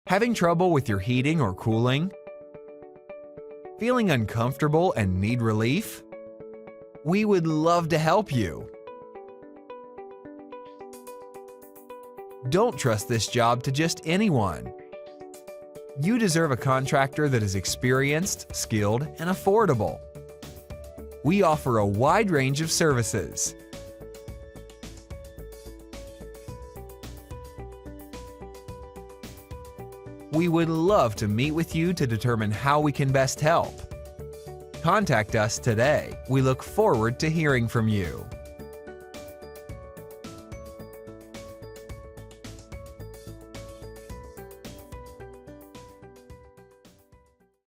Having trouble with your heating or cooling? Feeling uncomfortable and need relief? We would love to help you. Don't trust this job to just anyone. You deserve a contractor that is experienced, skilled, and affordable. We offer a wide range of services. We would love to meet with you to determine how we can best help. Contact us today. We look forward to hearing from you.